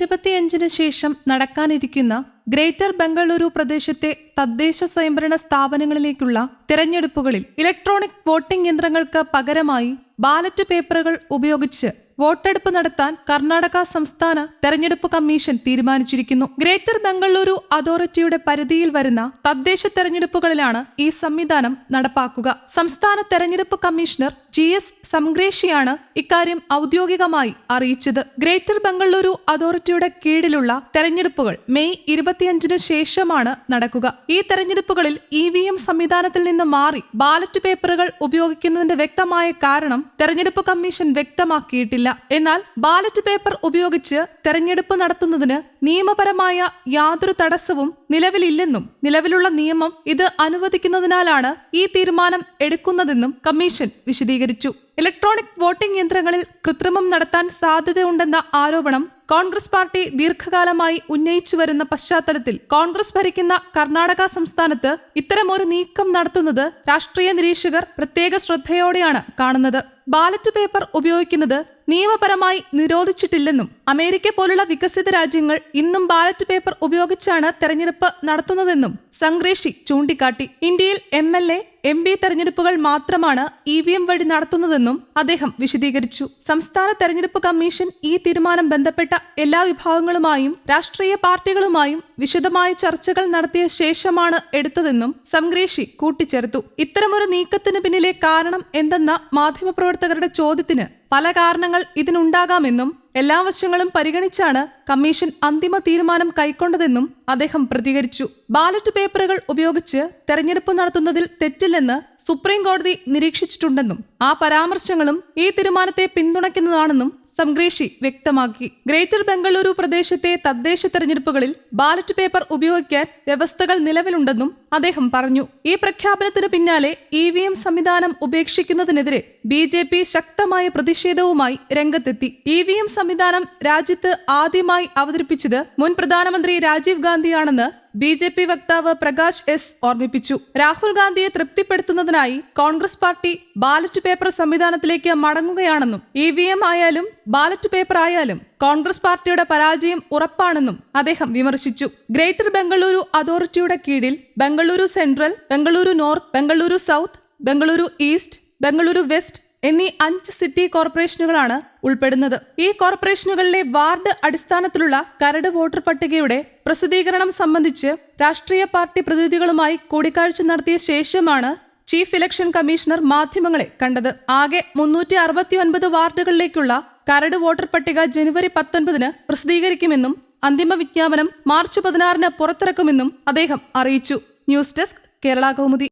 25 ശേഷം നടക്കാനിരിക്കുന്ന ഗ്രേറ്റർ ബംഗളൂരു പ്രദേശത്തെ തദ്ദേശ സ്വയംഭരണ സ്ഥാപനങ്ങളിലേക്കുള്ള തെരഞ്ഞെടുപ്പുകളിൽ ഇലക്ട്രോണിക് വോട്ടിംഗ് യന്ത്രങ്ങൾക്ക് പകരമായി ബാലറ്റ് പേപ്പറുകൾ ഉപയോഗിച്ച് വോട്ടെടുപ്പ് നടത്താൻ കർണാടക സംസ്ഥാന തെരഞ്ഞെടുപ്പ് കമ്മീഷൻ തീരുമാനിച്ചിരിക്കുന്നു. ഗ്രേറ്റർ ബംഗളൂരു അതോറിറ്റിയുടെ പരിധിയിൽ വരുന്ന തദ്ദേശ തെരഞ്ഞെടുപ്പുകളിലാണ് ഈ സംവിധാനം നടപ്പാക്കുക. സംസ്ഥാന തെരഞ്ഞെടുപ്പ് കമ്മീഷണർ GS സംഗ്രേഷിയാണ് ഇക്കാര്യം ഔദ്യോഗികമായി അറിയിച്ചത്. ഗ്രേറ്റർ ബംഗളൂരു അതോറിറ്റിയുടെ കീഴിലുള്ള തെരഞ്ഞെടുപ്പുകൾ മെയ് 25 ശേഷമാണ് നടക്കുക. ഈ തെരഞ്ഞെടുപ്പുകളിൽ EVM സംവിധാനത്തിൽ നിന്ന് മാറി ബാലറ്റ് പേപ്പറുകൾ ഉപയോഗിക്കുന്നതിന്റെ വ്യക്തമായ കാരണം തെരഞ്ഞെടുപ്പ് കമ്മീഷൻ വ്യക്തമാക്കിയിട്ടില്ല. എന്നാൽ ബാലറ്റ് പേപ്പർ ഉപയോഗിച്ച് തെരഞ്ഞെടുപ്പ് നടത്തുന്നതിന് നിയമപരമായ യാതൊരു തടസ്സവും നിലവിലില്ലെന്നും നിലവിലുള്ള നിയമം ഇത് അനുവദിക്കുന്നതിനാലാണ് ഈ തീരുമാനം എടുക്കുന്നതെന്നും കമ്മീഷൻ വിശദീകരിച്ചു. ഇലക്ട്രോണിക് വോട്ടിംഗ് യന്ത്രങ്ങളിൽ കൃത്രിമം നടത്താൻ സാധ്യതയുണ്ടെന്ന ആരോപണം കോൺഗ്രസ് പാർട്ടി ദീർഘകാലമായി ഉന്നയിച്ചു വരുന്ന പശ്ചാത്തലത്തിൽ കോൺഗ്രസ് ഭരിക്കുന്ന കർണാടക സംസ്ഥാനത്ത് ഇത്തരമൊരു നീക്കം നടത്തുന്നത് രാഷ്ട്രീയ നിരീക്ഷകർ പ്രത്യേക ശ്രദ്ധയോടെയാണ് കാണുന്നത്. ബാലറ്റ് പേപ്പർ ഉപയോഗിക്കുന്നത് നിയമപരമായി നിരോധിച്ചിട്ടില്ലെന്നും അമേരിക്ക പോലുള്ള വികസിത രാജ്യങ്ങൾ ഇന്നും ബാലറ്റ് പേപ്പർ ഉപയോഗിച്ചാണ് തെരഞ്ഞെടുപ്പ് നടത്തുന്നതെന്നും സംഗ്രേഷി ചൂണ്ടിക്കാട്ടി. ഇന്ത്യയിൽ MLA, MP തെരഞ്ഞെടുപ്പുകൾ മാത്രമാണ് EVM വഴി നടത്തുന്നതെന്നും അദ്ദേഹം വിശദീകരിച്ചു. സംസ്ഥാന തെരഞ്ഞെടുപ്പ് കമ്മീഷൻ ഈ തീരുമാനം ബന്ധപ്പെട്ട എല്ലാ വിഭാഗങ്ങളുമായും രാഷ്ട്രീയ പാർട്ടികളുമായും വിശദമായ ചർച്ചകൾ നടത്തിയ ശേഷമാണ് എടുത്തതെന്നും സംഗ്രേഷി കൂട്ടിച്ചേർത്തു. ഇത്തരമൊരു നീക്കത്തിന് പിന്നിലെ കാരണം എന്തെന്ന മാധ്യമപ്രവർത്തകരുടെ ചോദ്യത്തിന് പല കാരണങ്ങൾ ഇതിനുണ്ടാകാമെന്നും എല്ലാ വശങ്ങളും പരിഗണിച്ചാണ് കമ്മീഷൻ അന്തിമ തീരുമാനം കൈക്കൊണ്ടതെന്നും അദ്ദേഹം പ്രതികരിച്ചു. ബാലറ്റ് പേപ്പറുകൾ ഉപയോഗിച്ച് തെരഞ്ഞെടുപ്പ് നടത്തുന്നതിൽ തെറ്റില്ലെന്ന് സുപ്രീം കോടതി നിരീക്ഷിച്ചിട്ടുണ്ടെന്നും ആ പരാമർശങ്ങളും ഈ തീരുമാനത്തെ പിന്തുണയ്ക്കുന്നതാണെന്നും സംഗ്രേഷി വ്യക്തമാക്കി. ഗ്രേറ്റർ ബംഗളൂരു പ്രദേശത്തെ തദ്ദേശ തെരഞ്ഞെടുപ്പുകളിൽ ബാലറ്റ് പേപ്പർ ഉപയോഗിക്കാൻ വ്യവസ്ഥകൾ നിലവിലുണ്ടെന്നും അദ്ദേഹം പറഞ്ഞു. ഈ പ്രഖ്യാപനത്തിന് പിന്നാലെ EVM സംവിധാനം ഉപേക്ഷിക്കുന്നതിനെതിരെ BJP ശക്തമായ പ്രതിഷേധവുമായി രംഗത്തെത്തി. EVM സംവിധാനം രാജ്യത്ത് ആദ്യമായി അവതരിപ്പിച്ചത് മുൻ പ്രധാനമന്ത്രി രാജീവ് ഗാന്ധിയാണെന്ന് BJP വക്താവ് പ്രകാശ് S ഓർമ്മിപ്പിച്ചു. രാഹുൽ ഗാന്ധിയെ തൃപ്തിപ്പെടുത്തുന്നതിനായി കോൺഗ്രസ് പാർട്ടി ബാലറ്റ് പേപ്പർ സംവിധാനത്തിലേക്ക് മടങ്ങുകയാണെന്നും EVM ആയാലും ബാലറ്റ് പേപ്പർ ആയാലും കോൺഗ്രസ് പാർട്ടിയുടെ പരാജയം ഉറപ്പാണെന്നും അദ്ദേഹം വിമർശിച്ചു. ഗ്രേറ്റർ ബംഗളൂരു അതോറിറ്റിയുടെ കീഴിൽ Bengaluru central, Bengaluru north, Bengaluru south, Bengaluru east, Bengaluru west എന്നീ 5 സിറ്റി കോർപ്പറേഷനുകളാണ് ഉൾപ്പെടുന്നത്. ഈ കോർപ്പറേഷനുകളിലെ വാർഡ് അടിസ്ഥാനത്തിലുള്ള കരട് വോട്ടർ പട്ടികയുടെ പ്രസിദ്ധീകരണം സംബന്ധിച്ച് രാഷ്ട്രീയ പാർട്ടി പ്രതിനിധികളുമായി കൂടിക്കാഴ്ച നടത്തിയ ശേഷമാണ് ചീഫ് ഇലക്ഷൻ കമ്മീഷണർ മാധ്യമങ്ങളെ കണ്ടത്. ആകെ 369 വാർഡുകളിലേക്കുള്ള കരട് വോട്ടർ പട്ടിക ജനുവരി 19 പ്രസിദ്ധീകരിക്കുമെന്നും അന്തിമ വിജ്ഞാപനം മാർച്ച് 16 പുറത്തിറക്കുമെന്നും അദ്ദേഹം അറിയിച്ചു. News desk, Kerala Kaumudi.